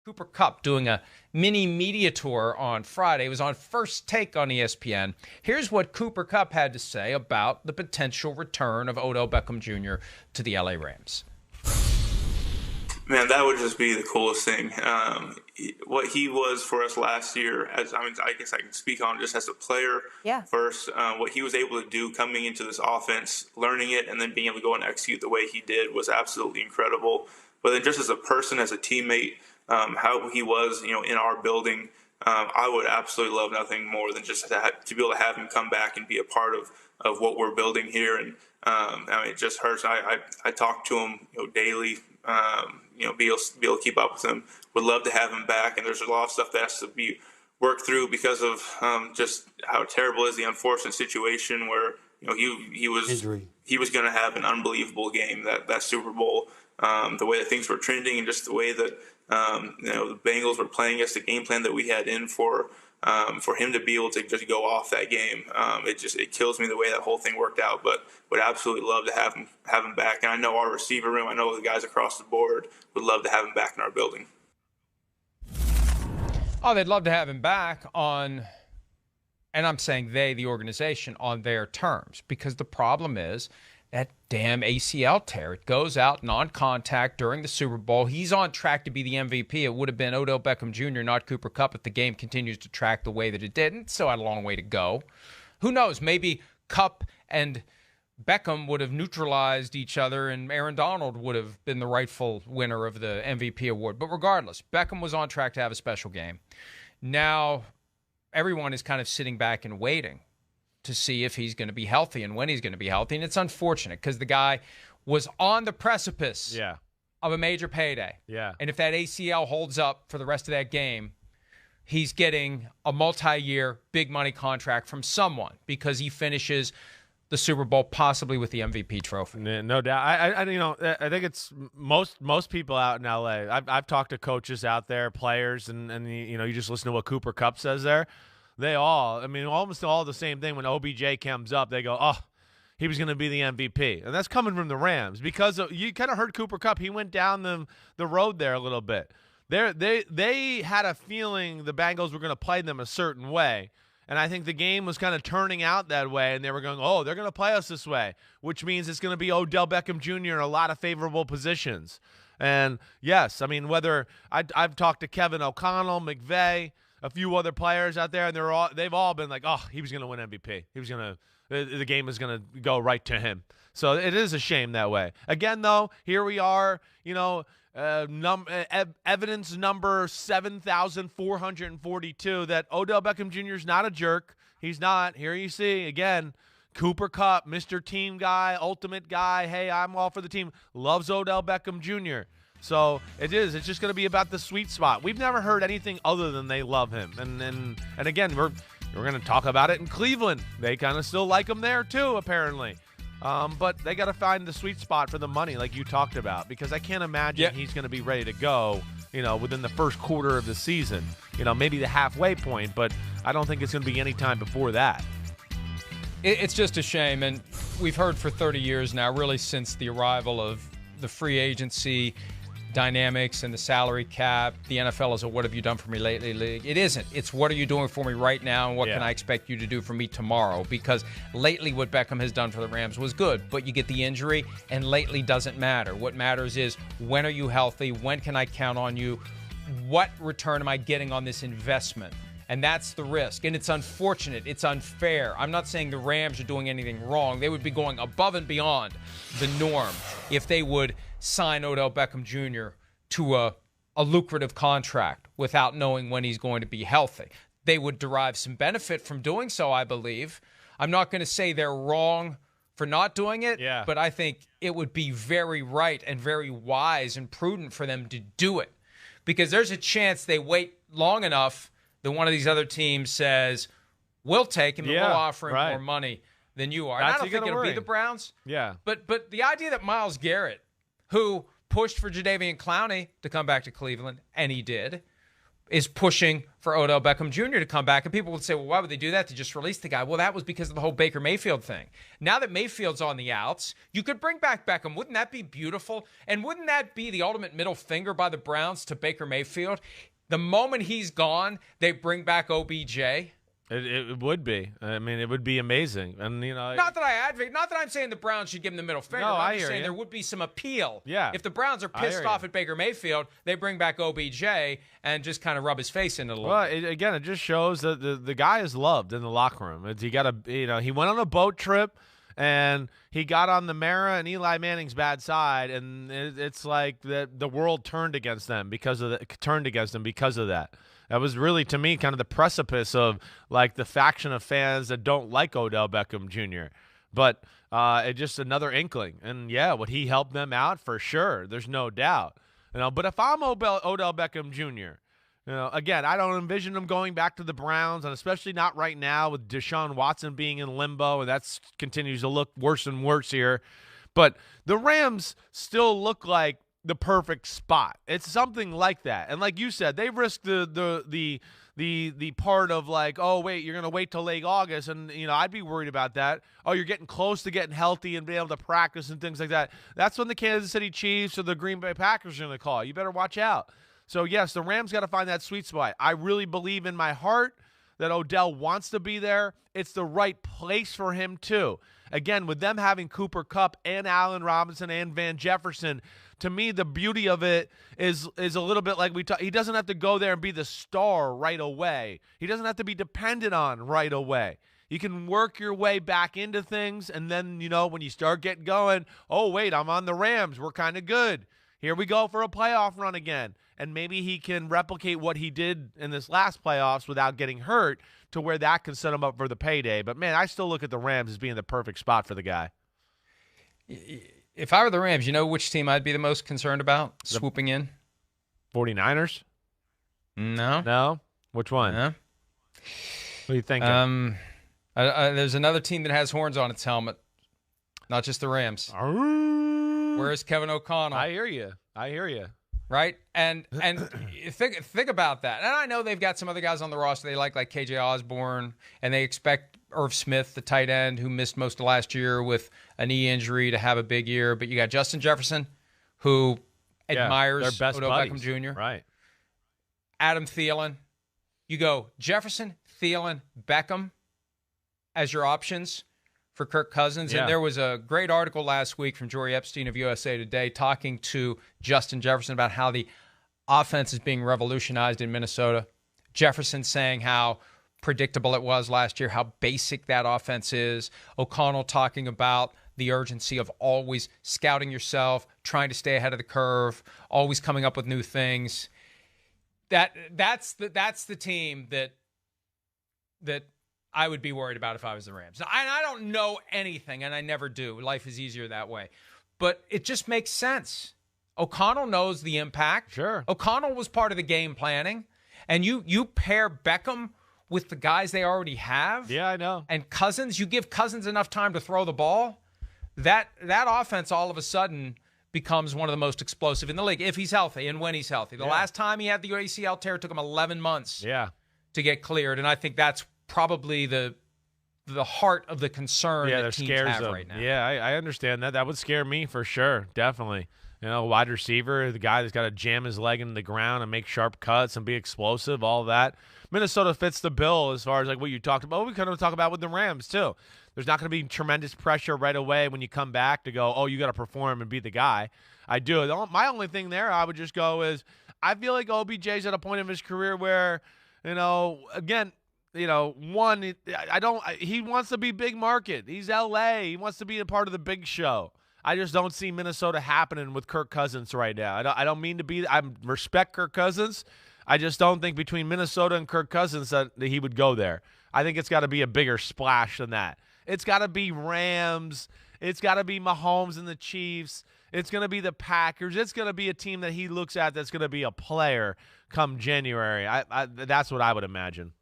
Cooper Kupp doing a mini media tour on Friday. It was on First Take on ESPN. Here's what Cooper Kupp had to say about the potential return of Odell Beckham Jr. to the LA Rams. Man, that would just be the coolest thing. What he was for us last year, I guess I can speak on just as a player. Yeah. First, what he was able to do coming into this offense, learning it, and then being able to go and execute the way he did was absolutely incredible. But then just as a person, as a teammate, how he was, in our building, I would absolutely love nothing more than just to be able to have him come back and be a part of what we're building here. And it just hurts. I talk to him, daily. Be able to keep up with him. Would love to have him back, and there's a lot of stuff that has to be worked through because of just how terrible is the unfortunate situation where he was going to have an unbelievable game that Super Bowl. The way that things were trending and just the way that the Bengals were playing us, the game plan that we had in for him to be able to just go off that game, it kills me the way that whole thing worked out. But would absolutely love to have him back. And I know our receiver room, I know the guys across the board would love to have him back in our building. Oh, they'd love to have him back on, and I'm saying they, the organization, on their terms, because the problem is that damn ACL tear. It goes out non-contact during the Super Bowl. He's on track to be the MVP. It would have been Odell Beckham Jr., not Cooper Kupp, if the game continues to track the way that it did. And still had a long way to go. Who knows? Maybe Kupp and Beckham would have neutralized each other and Aaron Donald would have been the rightful winner of the MVP award. But regardless, Beckham was on track to have a special game. Now, everyone is kind of sitting back and waiting to see if he's going to be healthy and when he's going to be healthy. And it's unfortunate because the guy was on the precipice of a major payday. Yeah. And if that ACL holds up for the rest of that game, he's getting a multi-year big money contract from someone because he finishes the Super Bowl possibly with the MVP trophy. No doubt. I think it's most people out in LA. I've talked to coaches out there, players, and you just listen to what Cooper Kupp says there. They all, almost all the same thing. When OBJ comes up, they go, oh, he was going to be the MVP. And that's coming from the Rams because you kind of heard Cooper Kupp. He went down the road there a little bit. They had a feeling the Bengals were going to play them a certain way. And I think the game was kind of turning out that way, and they were going, oh, they're going to play us this way, which means it's going to be Odell Beckham Jr. in a lot of favorable positions. And, yes, whether I've talked to Kevin O'Connell, McVay, a few other players out there, and they've all been like, oh, he was going to win MVP. The game is going to go right to him. So it is a shame that way. Again, though, here we are, evidence number 7,442 that Odell Beckham Jr. is not a jerk. He's not. Here you see, again, Cooper Kupp, Mr. Team Guy, ultimate guy. Hey, I'm all for the team. Loves Odell Beckham Jr. So it is. It's just going to be about the sweet spot. We've never heard anything other than they love him. And again, we're going to talk about it in Cleveland. They kind of still like him there too, apparently. But they got to find the sweet spot for the money, like you talked about, because I can't imagine he's going to be ready to go, within the first quarter of the season. Maybe the halfway point, but I don't think it's going to be any time before that. It's just a shame, and we've heard for 30 years now, really since the arrival of the free agency dynamics and the salary cap. The NFL is a what have you done for me lately league. It isn't. It's what are you doing for me right now and what can I expect you to do for me tomorrow? Because lately what Beckham has done for the Rams was good, but you get the injury and lately doesn't matter. What matters is when are you healthy? When can I count on you? What return am I getting on this investment? And that's the risk. And it's unfortunate. It's unfair. I'm not saying the Rams are doing anything wrong. They would be going above and beyond the norm if they would sign Odell Beckham Jr. to a lucrative contract without knowing when he's going to be healthy. They would derive some benefit from doing so, I believe. I'm not going to say they're wrong for not doing it, but I think it would be very right and very wise and prudent for them to do it. Because there's a chance they wait long enough that one of these other teams says, we'll take him and we'll offer him more money than you are. And I don't think it'll be the Browns. Yeah. But the idea that Myles Garrett, who pushed for Jadeveon Clowney to come back to Cleveland, and he did, is pushing for Odell Beckham Jr. to come back. And people would say, well, why would they do that? To just release the guy? Well, that was because of the whole Baker Mayfield thing. Now that Mayfield's on the outs, you could bring back Beckham. Wouldn't that be beautiful? And wouldn't that be the ultimate middle finger by the Browns to Baker Mayfield? The moment he's gone, they bring back OBJ. It would be. I mean, it would be amazing. And, not that I advocate, not that I'm saying the Browns should give him the middle finger. No, I'm I just hear saying you. there would be some appeal. Yeah. If the Browns are pissed off at Baker Mayfield, they bring back OBJ and just kind of rub his face in it a little bit. Again, it just shows that the guy is loved in the locker room. He went on a boat trip and he got on the Mara and Eli Manning's bad side, and it's like the world turned against them because of that. That was really, to me, kind of the precipice of like the faction of fans that don't like Odell Beckham Jr. But it's just another inkling. And, yeah, would he help them out? For sure. There's no doubt. But if I'm Odell Beckham Jr., again, I don't envision him going back to the Browns, and especially not right now with Deshaun Watson being in limbo, and that continues to look worse and worse here. But the Rams still look like the perfect spot. It's something like that. And like you said, they risked the part of like, oh wait, you're gonna wait till late August, and I'd be worried about that. Oh, you're getting close to getting healthy and being able to practice and things like that. That's when the Kansas City Chiefs or the Green Bay Packers are gonna call. You better watch out. So yes, the Rams got to find that sweet spot. I really believe in my heart that Odell wants to be there. It's the right place for him too. Again, with them having Cooper Kupp and Allen Robinson and Van Jefferson, to me, the beauty of it is a little bit like he doesn't have to go there and be the star right away. He doesn't have to be dependent on right away. You can work your way back into things, and then, when you start getting going, oh, wait, I'm on the Rams. We're kind of good. Here we go for a playoff run again. And maybe he can replicate what he did in this last playoffs without getting hurt to where that can set him up for the payday. But, man, I still look at the Rams as being the perfect spot for the guy. If I were the Rams, which team I'd be the most concerned about swooping in? 49ers? No. No? Which one? No. What are you thinking? There's another team that has horns on its helmet, not just the Rams. Where's Kevin O'Connell? I hear you. Right? And think about that. And I know they've got some other guys on the roster they like KJ Osborne, and they expect Irv Smith, the tight end, who missed most of last year with a knee injury, to have a big year. But you got Justin Jefferson, who admires Odell Beckham Jr. Right. Adam Thielen. You go Jefferson, Thielen, Beckham as your options for Kirk Cousins. Yeah. And there was a great article last week from Jory Epstein of USA Today talking to Justin Jefferson about how the offense is being revolutionized in Minnesota. Jefferson saying how predictable it was last year, how basic that offense is. O'Connell talking about the urgency of always scouting yourself, trying to stay ahead of the curve, always coming up with new things. That's the team that I would be worried about if I was the Rams. I don't know anything, and I never do. Life is easier that way. But it just makes sense. O'Connell knows the impact. Sure. O'Connell was part of the game planning. And you pair Beckham with the guys they already have. Yeah, I know. And Cousins, you give Cousins enough time to throw the ball, that offense all of a sudden becomes one of the most explosive in the league if he's healthy and when he's healthy. The last time he had the ACL tear, it took him 11 months to get cleared. And I think that's probably the heart of the concern that teams have right now. Yeah, I understand that. That would scare me for sure, definitely. Wide receiver, the guy that's got to jam his leg into the ground and make sharp cuts and be explosive, all that. Minnesota fits the bill as far as like what you talked about. We kind of talk about with the Rams too. There's not going to be tremendous pressure right away when you come back to go, oh, you got to perform and be the guy. I do. My only thing there I would just go is I feel like OBJ's at a point of his career where, again, he wants to be big market. He's LA. He wants to be a part of the big show. I just don't see Minnesota happening with Kirk Cousins right now. I don't mean to be. I respect Kirk Cousins. I just don't think between Minnesota and Kirk Cousins that he would go there. I think it's got to be a bigger splash than that. It's got to be Rams. It's got to be Mahomes and the Chiefs. It's going to be the Packers. It's going to be a team that he looks at that's going to be a player come January. That's what I would imagine.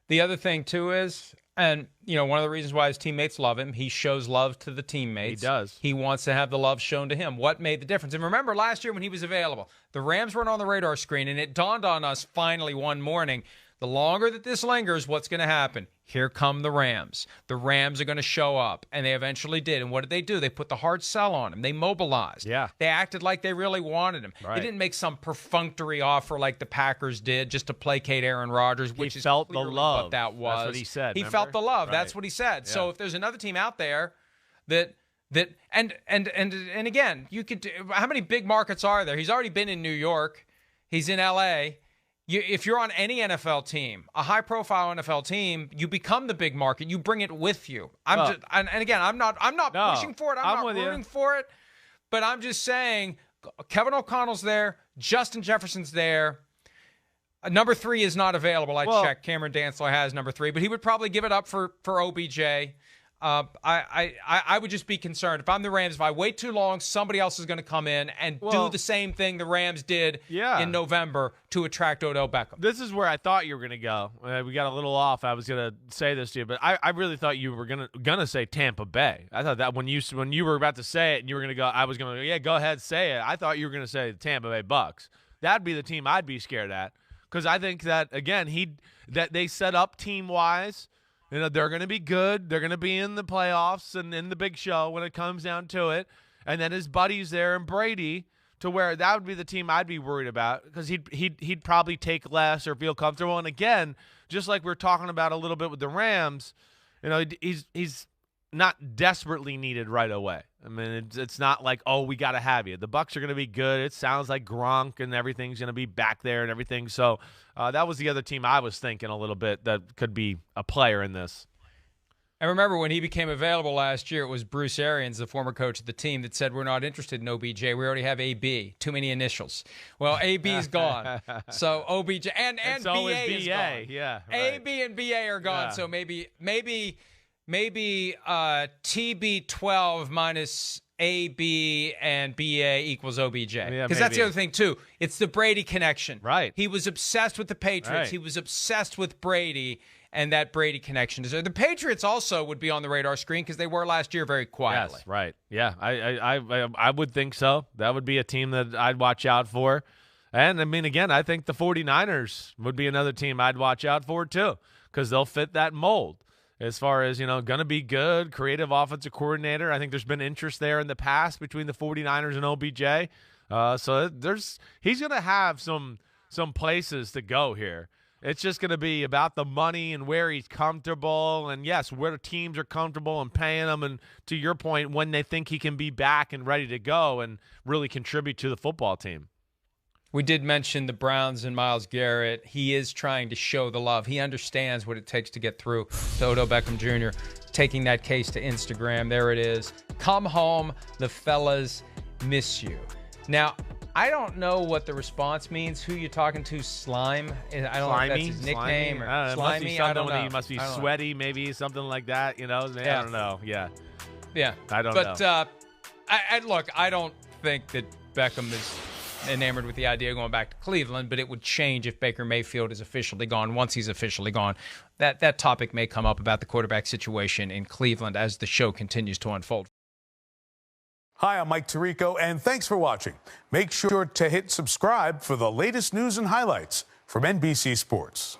The other thing, too, is, And, one of the reasons why his teammates love him, he shows love to the teammates. He does. He wants to have the love shown to him. What made the difference? And remember, last year when he was available, the Rams weren't on the radar screen, and it dawned on us finally one morning, the longer that this lingers, what's going to happen? Here come the Rams. The Rams are going to show up, and they eventually did. And what did they do? They put the hard sell on him. They mobilized. Yeah. They acted like they really wanted him. Right. They didn't make some perfunctory offer like the Packers did just to placate Aaron Rodgers, which is felt the clearly love. what that was. That's what he said. He remember? felt the love. Right. That's what he said. Yeah. So if there's another team out there that and again, you could how many big markets are there? He's already been in New York. He's in LA. If you're on any NFL team, a high-profile NFL team, you become the big market. You bring it with you. And again, I'm not pushing for it. I'm not rooting for it. But I'm just saying, Kevin O'Connell's there. Justin Jefferson's there. Number 3 is not available. I checked. Cameron Dantzler has number 3, but he would probably give it up for OBJ. I would just be concerned. If I'm the Rams, if I wait too long, somebody else is going to come in and do the same thing the Rams did in November to attract Odell Beckham. This is where I thought you were going to go. We got a little off. I was going to say this to you, but I really thought you were gonna say Tampa Bay. I thought that when you were about to say it and you were going to go, I was going to go, yeah, go ahead, say it. I thought you were going to say the Tampa Bay Bucks. That'd be the team I'd be scared at because I think that, again, that they set up team-wise. They're going to be good. They're going to be in the playoffs and in the big show when it comes down to it. And then his buddies there and Brady, to where that would be the team I'd be worried about because he'd probably take less or feel comfortable. And again, just like we're talking about a little bit with the Rams, he's not desperately needed right away. I mean, it's not like, oh, we got to have you. The Bucs are going to be good. It sounds like Gronk and everything's going to be back there and everything. So that was the other team I was thinking a little bit that could be a player in this. And remember, when he became available last year, it was Bruce Arians, the former coach of the team, that said, we're not interested in OBJ. We already have AB. Too many initials. Well, AB's gone. So OBJ and BA is gone. Yeah, right. AB and BA are gone. Yeah. So maybe TB12 minus AB and BA equals OBJ. Because that's the other thing, too. It's the Brady connection. Right. He was obsessed with the Patriots. Right. He was obsessed with Brady, and that Brady connection is there. The Patriots also would be on the radar screen because they were last year very quietly. Yes, right. Yeah, I would think so. That would be a team that I'd watch out for. And, I mean, again, I think the 49ers would be another team I'd watch out for, too, because they'll fit that mold. As far as, going to be good, creative offensive coordinator. I think there's been interest there in the past between the 49ers and OBJ. So he's going to have some places to go here. It's just going to be about the money and where he's comfortable. And, yes, where teams are comfortable and paying him. And to your point, when they think he can be back and ready to go and really contribute to the football team. We did mention the Browns and Myles Garrett. He is trying to show the love. He understands what it takes to get through to Odell Beckham Jr., taking that case to Instagram. There it is. Come home. The fellas miss you. Now, I don't know what the response means. Who you talking to? Slime? I don't know if that's his nickname. Or Slimy? I don't know. He must be sweaty, maybe, something like that. I don't know. Yeah. I don't know. But look, I don't think that Beckham is enamored with the idea of going back to Cleveland, but it would change if Baker Mayfield is officially gone. Once he's officially gone, that topic may come up about the quarterback situation in Cleveland as the show continues to unfold. Hi, I'm Mike Tirico, and thanks for watching. Make sure to hit subscribe for the latest news and highlights from NBC Sports.